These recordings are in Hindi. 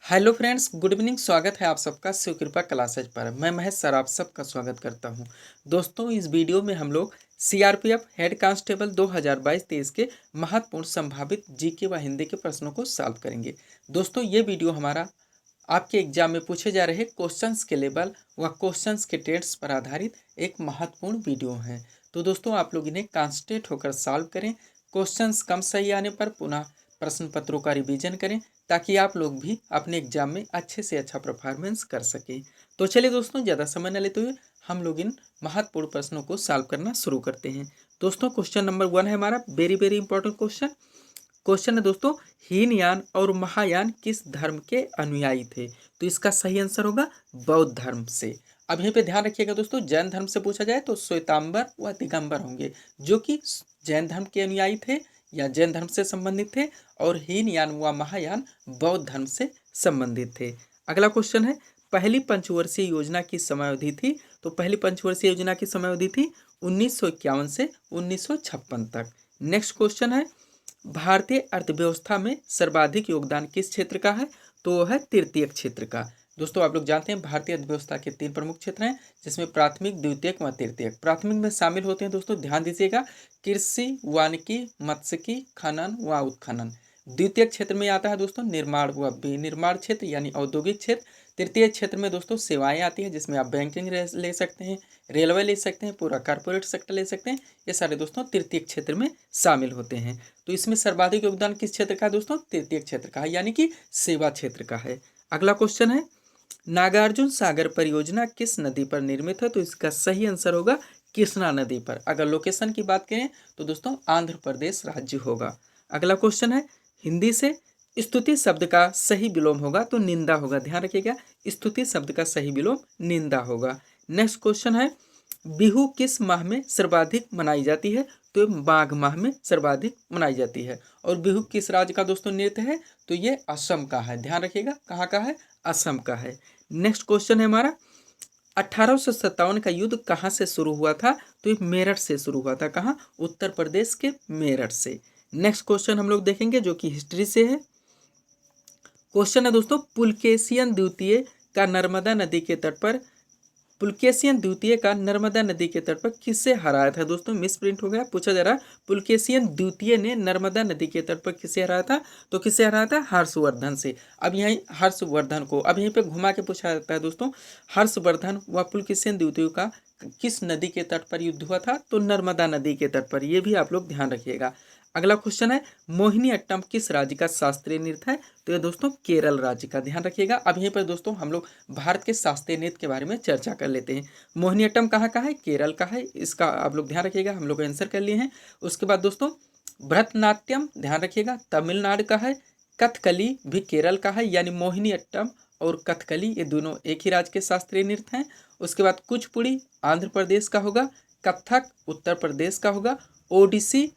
Hello friends, good evening. स्वागत है आप सबका शिव कृपा क्लासेज पर। मैं महेश सर आप सबका स्वागत करता हूं। दोस्तों, इस वीडियो में हम लोग सीआरपीएफ हेड कांस्टेबल 2022-23 के महत्वपूर्ण संभावित जीके व हिंदी के प्रश्नों को सॉल्व करेंगे। दोस्तों, ये वीडियो हमारा आपके एग्जाम में पूछे जा रहे क्वेश्चंस के लेवल व क्वेश्चंस के टेट्स पर आधारित एक महत्वपूर्ण वीडियो है। तो दोस्तों, आप लोग इन्हें कॉन्सेंट्रेट होकर सॉल्व करें। क्वेश्चंस कम सही आने पर पुनः प्रश्न पत्रों का रिवीजन करें ताकि आप लोग भी अपने एग्जाम में अच्छे से अच्छा परफॉर्मेंस कर सकें। तो चलिए दोस्तों, ज़्यादा समय न लेते हुए हम लोग इन महत्वपूर्ण प्रश्नों को सॉल्व करना शुरू करते हैं। दोस्तों, क्वेश्चन नंबर 1 है हमारा very very important question. Question है दोस्तों, हीनयान और महायान किस धर्म के अनुयायी थे? तो इसका सही आंसर होगा बौद्ध धर्म से। अब यहीं पे ध्यान रखिएगा दोस्तों, जैन धर्म से पूछा जाए तो श्वेतांबर व दिगंबर होंगे जो कि जैन धर्म के अनुयायी थे या जैन धर्म से संबंधित थे, और हीनयान व महायान बौद्ध धर्म से संबंधित थे। अगला क्वेश्चन है, पहली पंचवर्षीय योजना की समयावधि थी? तो पहली पंचवर्षीय योजना की समयावधि थी 1951 से 1956 तक। नेक्स्ट क्वेश्चन है, भारतीय अर्थव्यवस्था में सर्वाधिक योगदान किस क्षेत्र का है? तो वह है तृतीयक क्षेत्र का। दोस्तों, आप लोग जानते हैं भारतीय अर्थव्यवस्था के 3 प्रमुख क्षेत्र हैं, जिसमें प्राथमिक, द्वितीयक व तृतीयक। प्राथमिक में शामिल होते हैं दोस्तों, ध्यान दीजिएगा, कृषि, वानिकी, मत्स्यिकी, खनन व उत्खनन। द्वितीयक क्षेत्र में आता है दोस्तों निर्माण व विनिर्माण क्षेत्र यानी औद्योगिक क्षेत्र। तृतीय क्षेत्र में दोस्तों सेवाएं आती हैं, जिसमें आप बैंकिंग ले सकते हैं, रेलवे ले सकते हैं, पूरा कॉर्पोरेट सेक्टर ले सकते हैं। ये सारे दोस्तों तृतीय क्षेत्र में शामिल होते हैं। तो इसमें सर्वाधिक योगदान किस क्षेत्र का है दोस्तों? तृतीय क्षेत्र का है, यानी कि सेवा क्षेत्र का है। अगला क्वेश्चन है, नागार्जुन सागर परियोजना किस नदी पर निर्मित है? तो इसका सही आंसर होगा कृष्णा नदी पर। अगर लोकेशन की बात करें तो दोस्तों आंध्र प्रदेश राज्य होगा। अगला क्वेश्चन है, हिंदी से स्तुति शब्द का सही विलोम होगा तो निंदा होगा। ध्यान रखिएगा, स्तुति शब्द का सही विलोम निंदा होगा। नेक्स्ट क्वेश्चन है, बिहू किस माह में सर्वाधिक मनाई जाती है? तो माघ माह में सर्वाधिक मनाई जाती है। और बिहू किस राज्य का दोस्तों नृत्य है? तो ये असम का है। ध्यान रखिएगा, कहाँ का है? असम का है। नेक्स्ट क्वेश्चन है हमारा, 1857 का युद्ध कहाँ से शुरू हुआ था? तो ये मेरठ से शुरू हुआ था। कहाँ? उत्तर प्रदेश के मेरठ से। नेक्स्ट क्वेश्चन हम लोग देखेंगे जो कि हिस्ट्री से है। क्वेश्चन है दोस्तों, पुलकेशियन द्वितीय का नर्मदा नदी के तट पर पुलकेशियन द्वितीय का नर्मदा नदी के तट पर किसे हराया था? दोस्तों मिस प्रिंट हो गया, पूछा जा रहा है पुलकेशियन द्वितीय ने नर्मदा नदी के तट पर किसे हराया था? तो किसे हराया था? हर्षवर्धन से। अब यहीं हर्षवर्धन को अब यहीं पे घुमा के पूछा जाता है दोस्तों, हर्षवर्धन व पुलकेशियन द्वितीय का किस नदी के तट पर युद्ध हुआ था? तो नर्मदा नदी के तट पर। ये भी आप लोग ध्यान रखिएगा। अगला क्वेश्चन है, मोहिनी अट्टम किस राज्य का शास्त्रीय नृत्य है? तो ये दोस्तों केरल राज्य का। ध्यान रखिएगा। अब यहीं पर दोस्तों हम लोग भारत के शास्त्रीय नृत्य के बारे में चर्चा कर लेते हैं। मोहिनीअट्टम कहाँ का है? केरल का है। इसका आप लोग ध्यान रखिएगा, हम लोग आंसर कर लिए हैं। उसके बाद दोस्तों भरतनाट्यम, ध्यान रखिएगा, तमिलनाडु का है। कथकली भी केरल का है, यानी मोहिनीअट्टम और कथकली ये दोनों एक ही राज्य के शास्त्रीय नृत्य हैं। उसके बाद कुचिपुड़ी आंध्र प्रदेश का होगा, कथक उत्तर प्रदेश का होगा, ओडिसी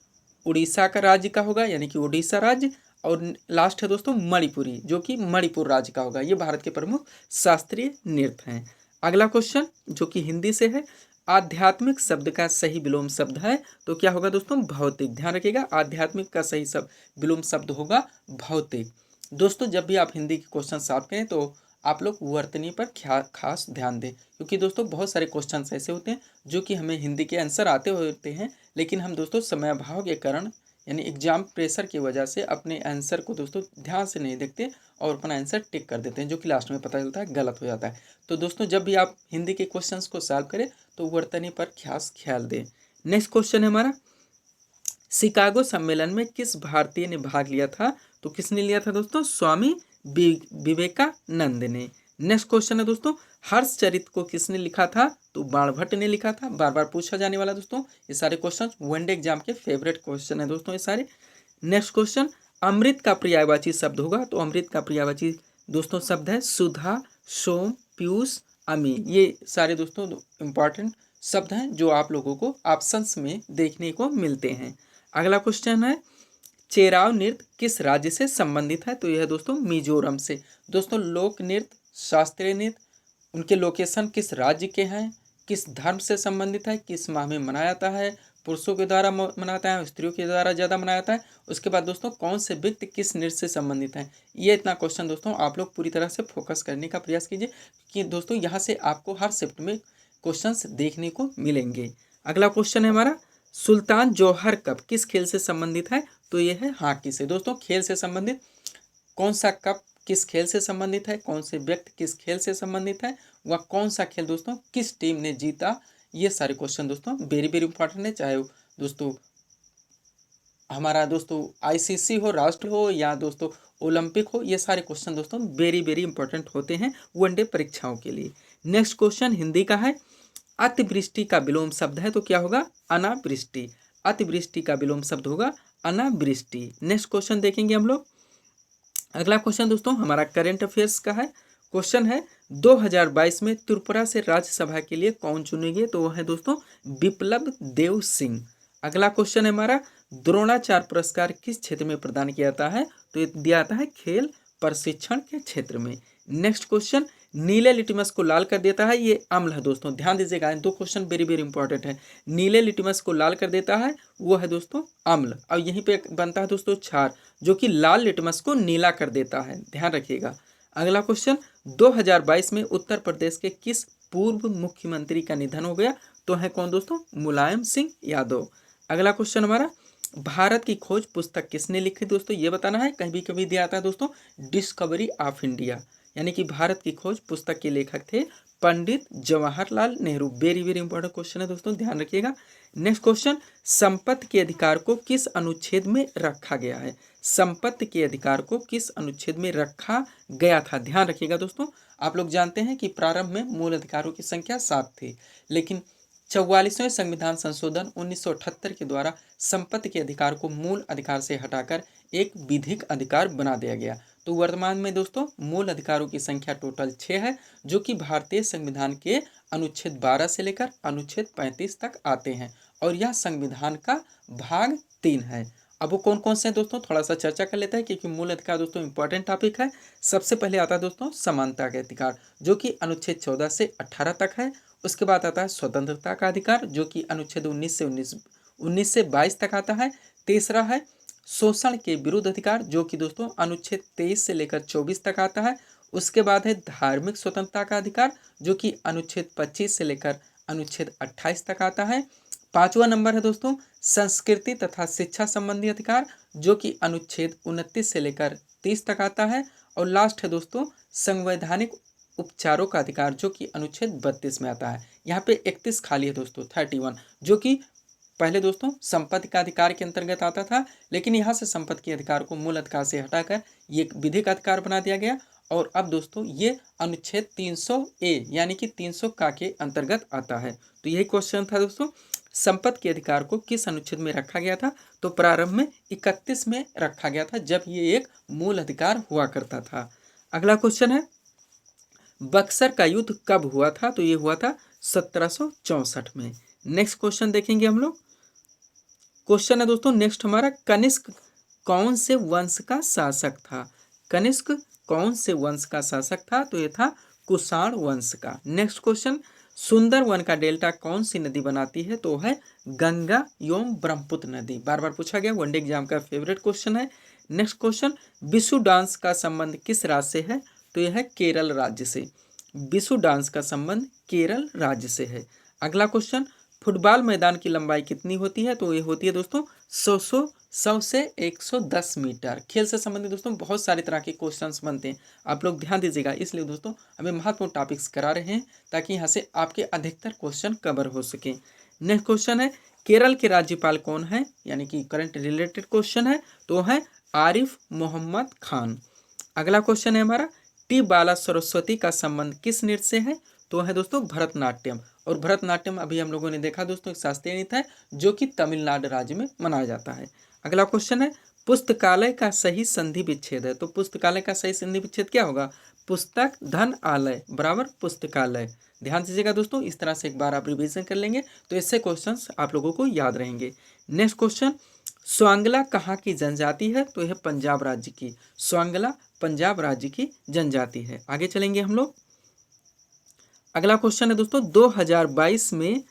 उड़ीसा का राज्य का होगा यानी कि उड़ीसा राज्य, और लास्ट है दोस्तों मणिपुरी जो कि मणिपुर राज्य का होगा। ये भारत के प्रमुख शास्त्रीय नृत्य हैं। अगला क्वेश्चन जो कि हिंदी से है, आध्यात्मिक शब्द का सही विलोम शब्द है तो क्या होगा दोस्तों? भौतिक। ध्यान रखिएगा, आध्यात्मिक का सही शब्द विलोम शब्द होगा भौतिक। दोस्तों, जब भी आप हिंदी के क्वेश्चन सॉल्व करें तो आप लोग वर्तनी पर खास ध्यान दें, क्योंकि दोस्तों बहुत सारे क्वेश्चन ऐसे होते हैं जो कि हमें हिंदी के आंसर आते होते हैं, लेकिन हम दोस्तों समय अभाव के कारण यानी एग्जाम प्रेशर की वजह से अपने आंसर को दोस्तों ध्यान से नहीं देखते और अपना आंसर टिक कर देते हैं, जो कि लास्ट में पता चलता है गलत हो जाता है। तो दोस्तों, जब भी आप हिंदी के क्वेश्चंस को सॉल्व करें तो वर्तनी पर खास ख्याल दें। नेक्स्ट क्वेश्चन है हमारा, शिकागो सम्मेलन में किस भारतीय ने भाग लिया था? तो किसने लिया था दोस्तों? स्वामी विवेकानंद ने। नेक्स्ट क्वेश्चन है दोस्तों, हर्षचरित को किसने लिखा था? तो बाणभट्ट ने लिखा था। बार बार पूछा जाने वाला दोस्तों, ये सारे क्वेश्चन वनडे एग्जाम के फेवरेट क्वेश्चन है दोस्तों ये सारे। नेक्स्ट क्वेश्चन, अमृत का पर्यायवाची शब्द होगा तो अमृत का पर्यायवाची दोस्तों शब्द है सुधा, सोम, पीयूष, अमी। ये सारे दोस्तों इंपॉर्टेंट शब्द हैं जो आप लोगों को ऑप्शंस में देखने को मिलते हैं। अगला क्वेश्चन है, चेराव नृत्य किस राज्य से संबंधित है? तो यह दोस्तों मिजोरम से। दोस्तों लोक नृत्य, शास्त्रीय नृत्य, उनके लोकेशन किस राज्य के हैं, किस धर्म से संबंधित है, किस माह में मनाया जाता है, पुरुषों के द्वारा मनाया जाता है, स्त्रियों के द्वारा ज़्यादा मनाया जाता है। उसके बाद दोस्तों कौन से व्यक्ति किस नृत्य से संबंधित हैं, ये इतना क्वेश्चन दोस्तों आप लोग पूरी तरह से फोकस करने का प्रयास कीजिए कि दोस्तों यहाँ से आपको हर शिफ्ट में क्वेश्चंस देखने को मिलेंगे। अगला क्वेश्चन है हमारा, सुल्तान जौहर कप किस खेल से संबंधित है, तो ये है हॉकी से। दोस्तों खेल से संबंधित कौन सा कप किस खेल से संबंधित है, कौन से व्यक्ति किस खेल से संबंधित है, वह कौन सा खेल दोस्तों किस टीम ने जीता, ये सारे क्वेश्चन दोस्तों वेरी वेरी इंपॉर्टेंट है। चाहे दोस्तों हमारा दोस्तों आईसीसी हो, राष्ट्र हो, या दोस्तों ओलंपिक हो, ये सारे क्वेश्चन दोस्तों वेरी वेरी इंपॉर्टेंट होते हैं वनडे परीक्षाओं के लिए। नेक्स्ट क्वेश्चन हिंदी का है, अतिवृष्टि का विलोम शब्द है तो क्या होगा, अनावृष्टि। अतिवृष्टि का विलोम शब्द होगा अनावृष्टि। नेक्स्ट क्वेश्चन देखेंगे हम लोग। अगला क्वेश्चन दोस्तों हमारा करंट अफेयर्स का है। क्वेश्चन है 2022 में त्रिपुरा से राज्यसभा के लिए कौन चुने गए, तो वह है दोस्तों विप्लव देव सिंह। अगला क्वेश्चन है हमारा, द्रोणाचार्य पुरस्कार किस क्षेत्र में प्रदान किया जाता है, तो ये दिया जाता है खेल प्रशिक्षण के क्षेत्र में। नेक्स्ट क्वेश्चन, नीले लिटमस को लाल कर देता है, ये अम्ल है दोस्तों, ध्यान दीजिएगा, दो क्वेश्चन वेरी वेरी इंपॉर्टेंट है। नीले लिटमस को लाल कर देता है वो है दोस्तों अम्ल, और यहीं पे बनता है दोस्तों क्षार जो कि लाल लिटमस को नीला कर देता है, ध्यान रखिएगा। अगला क्वेश्चन, 2022 में उत्तर प्रदेश के किस पूर्व मुख्यमंत्री का निधन हो गया, तो है कौन दोस्तों, मुलायम सिंह यादव। अगला क्वेश्चन हमारा, भारत की खोज पुस्तक किसने लिखी दोस्तों, ये बताना है। कभी कभी दिया आता है दोस्तों डिस्कवरी ऑफ इंडिया, यानी कि भारत की खोज पुस्तक के लेखक थे Pandit Jawaharlal Nehru. Very very important question है दोस्तों, ध्यान रखिएगा। नेक्स्ट क्वेश्चन, संपत्ति के अधिकार को किस अनुच्छेद में रखा गया है, संपत्ति के अधिकार को किस अनुच्छेद में रखा गया था, ध्यान रखिएगा दोस्तों। आप लोग जानते हैं कि प्रारंभ में मूल अधिकारों की संख्या 7 थी, लेकिन 44वें संविधान संशोधन 1978 के द्वारा संपत्ति के अधिकार को मूल अधिकार से हटाकर एक विधिक अधिकार बना दिया गया। तो वर्तमान में दोस्तों मूल अधिकारों की संख्या टोटल 6 है, जो कि भारतीय संविधान के अनुच्छेद 12 से लेकर अनुच्छेद 35 तक आते हैं, और यह संविधान का भाग 3 है। अब वो कौन कौन से हैं दोस्तों, थोड़ा सा चर्चा कर लेते हैं, क्योंकि मूल अधिकार दोस्तों इंपॉर्टेंट टॉपिक है। सबसे पहले आता है दोस्तों समानता का अधिकार, जो कि अनुच्छेद 14 से 18 तक है। उसके बाद आता है स्वतंत्रता का अधिकार, जो कि अनुच्छेद 19 से 22 तक आता है। तीसरा है शोषण के विरुद्ध अधिकार, जो कि दोस्तों अनुच्छेद 23 से लेकर 24 तक आता है। उसके बाद है धार्मिक स्वतंत्रता का अधिकार, जो कि अनुच्छेद 25 से लेकर अनुच्छेद 28 तक आता है। 5वां नंबर है दोस्तों संस्कृति तथा शिक्षा संबंधी अधिकार, जो कि अनुच्छेद 29 से लेकर 30 तक आता है। और लास्ट है दोस्तों संवैधानिक उपचारों का अधिकार, जो कि अनुच्छेद 32 में आता है। यहाँ पे 31 खाली है दोस्तों, 31, जो कि पहले दोस्तों संपत्ति का अधिकार के अंतर्गत आता था, लेकिन यहाँ से संपत्ति के अधिकार को मूल अधिकार से हटाकर ये एक विधिक अधिकार बना दिया गया, और अब दोस्तों ये अनुच्छेद 300A यानी कि 300 का के अंतर्गत आता है। तो यही क्वेश्चन था दोस्तों, संपत्ति के अधिकार को किस अनुच्छेद में रखा गया था, तो प्रारंभ में 31 में रखा गया था, जब ये एक मूल अधिकार हुआ करता था। अगला क्वेश्चन है, बक्सर का युद्ध कब हुआ था, तो ये हुआ था 1764 में। नेक्स्ट क्वेश्चन देखेंगे हम लोग। क्वेश्चन है दोस्तों नेक्स्ट हमारा, कनिष्क कौन से वंश का शासक था, कनिष्क कौन से वंश का शासक था, तो ये था कुषाण वंश का। नेक्स्ट क्वेश्चन, सुंदरवन का डेल्टा कौन सी नदी बनाती है, तो है गंगा एवं ब्रह्मपुत्र नदी। बार बार पूछा गया, वनडे एग्जाम का फेवरेट क्वेश्चन है। नेक्स्ट क्वेश्चन, बिशु डांस का संबंध किस राज्य से है, तो यह है केरल राज्य से। बिशु डांस का संबंध केरल राज्य से है। अगला क्वेश्चन, फुटबॉल मैदान की लंबाई कितनी होती है, तो ये होती है दोस्तों 100 से 110 मीटर। खेल से संबंधित दोस्तों बहुत सारे तरह के क्वेश्चंस बनते हैं, आप लोग ध्यान दीजिएगा, इसलिए दोस्तों हमें महत्वपूर्ण टॉपिक्स करा रहे हैं ताकि यहाँ से आपके अधिकतर क्वेश्चन कवर हो सके। नेक्स्ट क्वेश्चन है, केरल के राज्यपाल कौन है, यानी कि करंट रिलेटेड क्वेश्चन है, तो है आरिफ मोहम्मद खान। अगला क्वेश्चन है हमारा, टी बाला सरस्वती का संबंध किस नृत्य से है, तो है दोस्तों भरतनाट्यम। और भरतनाट्यम अभी हम लोगों ने देखा दोस्तों एक शास्त्रीय नृत्य है, जो कि तमिलनाडु राज्य में मनाया जाता है। अगला क्वेश्चन है, पुस्तकालय का सही संधि विच्छेद है, तो पुस्तकालय का सही संधि विच्छेद क्या होगा, पुस्तक धन आलय बराबर पुस्तकालय। ध्यान दीजिएगा दोस्तों, इस तरह से एक बार आप रिवीजन कर लेंगे तो इससे क्वेश्चंस आप लोगों को याद रहेंगे। नेक्स्ट क्वेश्चन, स्वांगला कहाँ की जनजाति है, तो यह पंजाब राज्य की, स्वांगला पंजाब राज्य की जनजाति है। आगे चलेंगे हम लोग। अगला क्वेश्चन है दोस्तों, 2022 में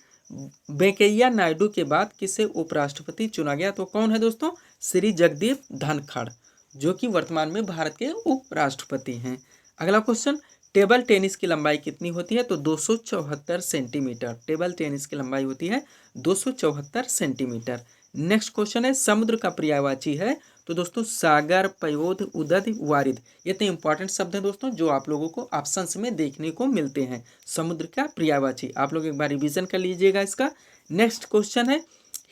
वेंकैया नायडू के बाद किसे उपराष्ट्रपति चुना गया? तो कौन है दोस्तों? श्री जगदीप धनखड़, जो कि वर्तमान में भारत के उपराष्ट्रपति हैं। अगला क्वेश्चन, टेबल टेनिस की लंबाई कितनी होती है? तो 274 सेंटीमीटर टेबल टेनिस की लंबाई होती है 274 सेंटीमीटर। नेक्स्ट क्वेश्चन है, समुद्र का पर्यायवाची है? तो दोस्तों सागर, पयोध, उदध, वारिध, ये तो इंपॉर्टेंट शब्द हैं दोस्तों, जो आप लोगों को ऑप्शंस में देखने को मिलते हैं। समुद्र का पर्यायवाची आप लोग एक बार रिवीजन कर लीजिएगा इसका। नेक्स्ट क्वेश्चन है,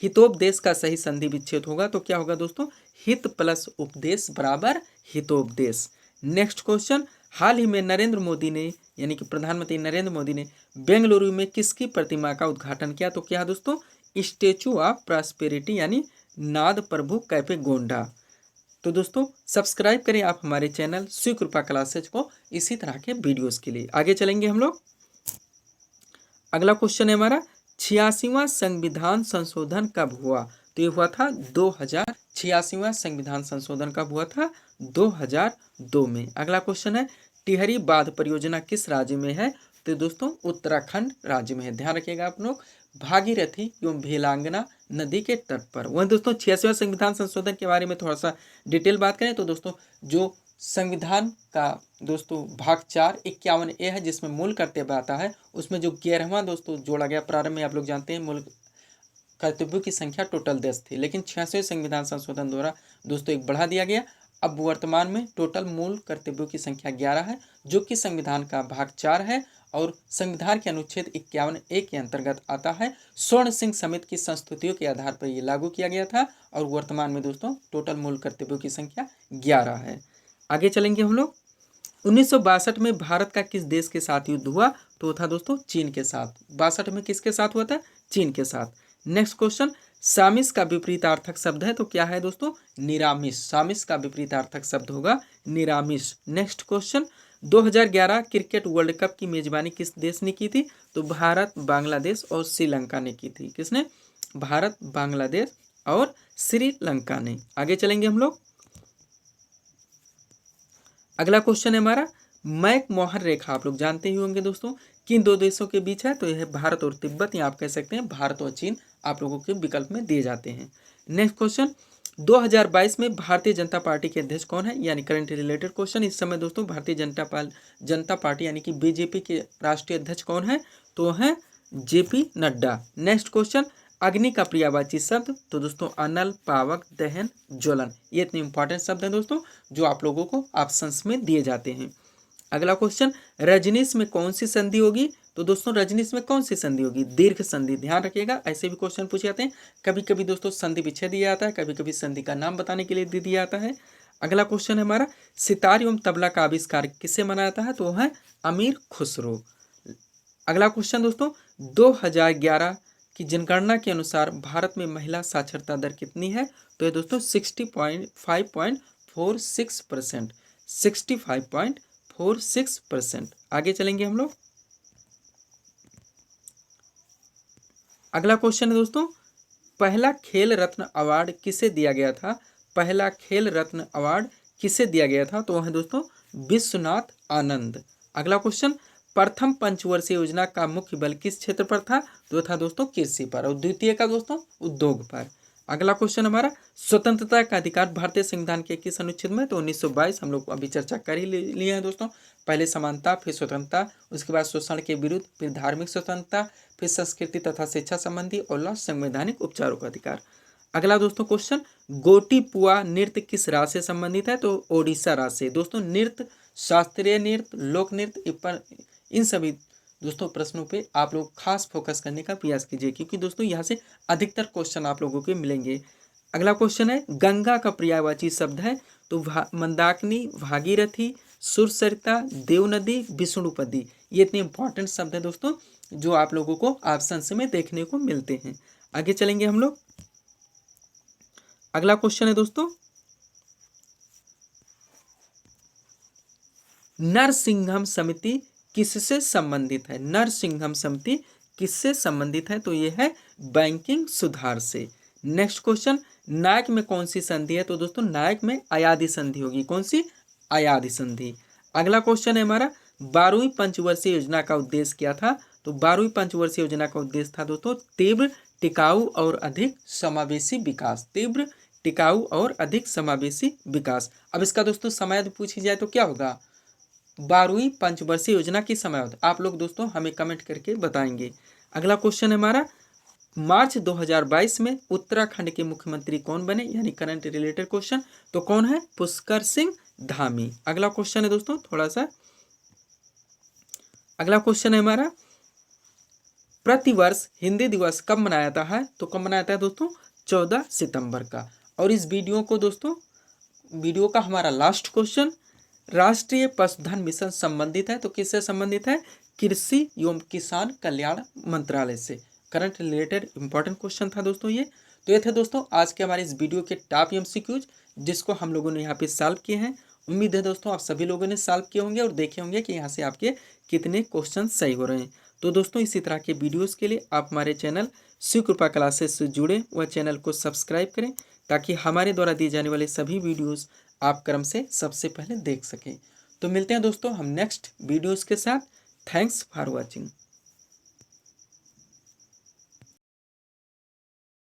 हितोपदेश का सही संधि विच्छेद होगा? तो क्या होगा दोस्तों? हित प्लस उपदेश बराबर हितोपदेश। नेक्स्ट क्वेश्चन, हाल ही में नरेंद्र मोदी ने यानी कि प्रधानमंत्री नरेंद्र मोदी ने बेंगलुरु में किसकी प्रतिमा का उद्घाटन किया? तो क्या दोस्तों? स्टेचू ऑफ प्रॉस्पेरिटी यानी नाद प्रभु कैफे गोंडा। तो दोस्तों सब्सक्राइब करें आप हमारे चैनल शिव कृपा क्लासेज को इसी तरह के वीडियोस के लिए। आगे चलेंगे हम लोग। अगला क्वेश्चन है हमारा, 86वां संविधान संशोधन कब हुआ? तो ये हुआ था 2086वां संविधान संशोधन कब हुआ था? 2002 में। अगला क्वेश्चन है, टिहरी बांध परियोजना किस राज्य में है? तो दोस्तों उत्तराखंड राज्य में है। ध्यान रखिएगा आप लोग, भागीरथी एवं भेलांगना नदी के तट पर। वहीं दोस्तों 86वां संविधान संशोधन के बारे में थोड़ा सा डिटेल बात करें तो दोस्तों जो संविधान का दोस्तों भाग 4 51A है, जिसमें मूल कर्तव्य आता है, उसमें जो 11वां दोस्तों जोड़ा गया। प्रारंभ में आप लोग जानते हैं मूल कर्तव्यों की संख्या टोटल 10 थी, लेकिन 86वें संविधान संशोधन द्वारा दोस्तों एक बढ़ा दिया गया। अब वर्तमान में टोटल मूल कर्तव्यों की संख्या 11 है, जो कि संविधान का भाग 4 है और संविधान के अनुच्छेद 51A के अंतर्गत आता है। स्वर्ण सिंह समिति की संस्तुतियों के आधार पर यह लागू किया गया था और वर्तमान में दोस्तों टोटल मूल कर्तव्यों की संख्या 11 है। आगे चलेंगे हम लोग। 1962 में भारत का किस देश के साथ युद्ध हुआ? तो था दोस्तों चीन के साथ। 62 में किसके साथ हुआ था? चीन के साथ। नेक्स्ट क्वेश्चन, सामिस का विपरीतार्थक शब्द है? तो क्या है दोस्तों? निरामिष। सामिस का विपरीतार्थक शब्द होगा निरामिष। Next question, 2011 cricket world cup की मेजबानी किस देश ने की थी? तो भारत, बांग्लादेश और श्रीलंका ने की थी। किसने? भारत, बांग्लादेश और श्रीलंका ने। आगे चलेंगे हम लोग। अगला क्वेश्चन है हमारा, मैक मोहन रेखा आप लोग जानते ही होंगे दोस्तों, किन दो देशों के बीच है? तो यह है भारत और तिब्बत, या आप कह सकते हैं भारत और चीन, आप लोगों के विकल्प में दिए जाते हैं। नेक्स्ट क्वेश्चन, 2022 में भारतीय जनता पार्टी के अध्यक्ष कौन है? यानी करंट रिलेटेड क्वेश्चन। इस समय दोस्तों भारतीय जनता पार्टी यानी कि बीजेपी के राष्ट्रीय अध्यक्ष कौन है? तो है JP नड्डा। नेक्स्ट क्वेश्चन, अग्नि का पर्यायवाची शब्द? तो दोस्तों अनल, पावक, दहन, ज्वलन। ये इतने इंपॉर्टेंट शब्द हैं दोस्तों, जो आप लोगों को ऑप्शंस में दिए जाते हैं। अगला क्वेश्चन, रजनीश में कौन सी संधि होगी? तो दोस्तों रजनीश में कौन सी संधि होगी? दीर्घ संधि। ध्यान रखिएगा, ऐसे भी क्वेश्चन पूछे जाते हैं। कभी कभी दोस्तों संधि विच्छेद दिया जाता है, कभी कभी संधि का नाम बताने के लिए दे दिया जाता है। अगला क्वेश्चन है हमारा, सितार एवं तबला का आविष्कार किससे मनाया जाता है? तो है अमीर खुसरो। अगला क्वेश्चन दोस्तों, 2011 की जनगणना के अनुसार भारत में महिला साक्षरता दर कितनी है? तो ये दोस्तों 65.46%। 65.46%। आगे चलेंगे हम लोग। अगला क्वेश्चन है दोस्तों, पहला खेल रत्न अवार्ड किसे दिया गया था? पहला खेल रत्न अवार्ड किसे दिया गया था? तो वह है दोस्तों विश्वनाथ आनंद। अगला क्वेश्चन, प्रथम पंचवर्षीय योजना का मुख्य बल किस क्षेत्र पर था? तो था दोस्तों कृषि पर, और द्वितीय का दोस्तों उद्योग पर। अगला क्वेश्चन हमारा, स्वतंत्रता का अधिकार भारतीय संविधान के किस अनुच्छेद में? तो 1922। हम लोग अभी चर्चा कर ही लिए हैं दोस्तों। पहले समानता, फिर स्वतंत्रता, उसके बाद शोषण के विरुद्ध, फिर धार्मिक स्वतंत्रता, फिर संस्कृति तथा शिक्षा संबंधी, और लास्ट संवैधानिक उपचारों का अधिकार। अगला दोस्तों क्वेश्चन, गोटीपुआ नृत्य किस राज्य से संबंधित है? तो ओडिशा राज्य से। दोस्तों नृत्य, शास्त्रीय नृत्य, लोक नृत्य, इन सभी दोस्तों प्रश्नों पे आप लोग खास फोकस करने का प्रयास कीजिए, क्योंकि दोस्तों यहाँ से अधिकतर क्वेश्चन आप लोगों के मिलेंगे। अगला क्वेश्चन है, गंगा का पर्यायवाची शब्द है? तो मंदाकिनी, भागीरथी, सुरसरिता, देवनदी, विष्णुपदी। ये इतने इंपॉर्टेंट शब्द है दोस्तों, जो आप लोगों को ऑप्शंस में देखने को मिलते हैं। आगे चलेंगे हम लोग। अगला क्वेश्चन है दोस्तों, नरसिंघम समिति किससे संबंधित है? नरसिंघम समिति किससे संबंधित है? तो ये है बैंकिंग सुधार से। नेक्स्ट क्वेश्चन, नायक में कौन सी संधि है? तो दोस्तों नायक में अयाधि संधि होगी। कौन सी? अयाधि संधि। अगला क्वेश्चन है हमारा, 12वीं पंचवर्षीय योजना का उद्देश्य क्या था? तो 12वीं पंचवर्षीय योजना का उद्देश्य था दोस्तों तीव्र, टिकाऊ और अधिक समावेशी विकास। तीव्र, टिकाऊ और अधिक समावेशी विकास। अब इसका दोस्तों समयावधि पूछी जाए तो क्या होगा? 12वीं पंचवर्षीय योजना की समयावधि आप लोग दोस्तों हमें कमेंट करके बताएंगे। अगला क्वेश्चन है हमारा, मार्च 2022 में उत्तराखंड के मुख्यमंत्री कौन बने, यानी करंट रिलेटेड क्वेश्चन। तो कौन है? पुष्कर सिंह धामी। अगला क्वेश्चन है दोस्तों, थोड़ा सा अगला क्वेश्चन है हमारा, प्रतिवर्ष हिंदी दिवस कब मनाया जाता है? तो कब मनाया जाता है दोस्तों? 14 सितंबर का। और इस वीडियो को दोस्तों, वीडियो का हमारा लास्ट क्वेश्चन, राष्ट्रीय पशुधन मिशन संबंधित है। तो किससे संबंधित है? कृषि एवं किसान कल्याण मंत्रालय से। करंट रिलेटेड इंपॉर्टेंट क्वेश्चन था दोस्तों ये। तो ये थे दोस्तों आज के हमारे इस वीडियो के टॉप एमसीक्यूज जिसको हम लोगों ने यहाँ पे सॉल्व किए हैं। उम्मीद है दोस्तों आप सभी लोगों ने सॉल्व किए होंगे और देखे होंगे कि यहाँ से आपके कितने क्वेश्चन सही हो रहे हैं। तो दोस्तों इसी तरह के वीडियोज़ के लिए आप हमारे चैनल शिव कृपा क्लासेस से जुड़े व चैनल को सब्सक्राइब करें ताकि हमारे द्वारा दिए जाने वाले सभी वीडियोज़ आप क्रम से सबसे पहले देख सकें। तो मिलते हैं दोस्तों हम नेक्स्ट वीडियोज़ के साथ। Thanks for watching.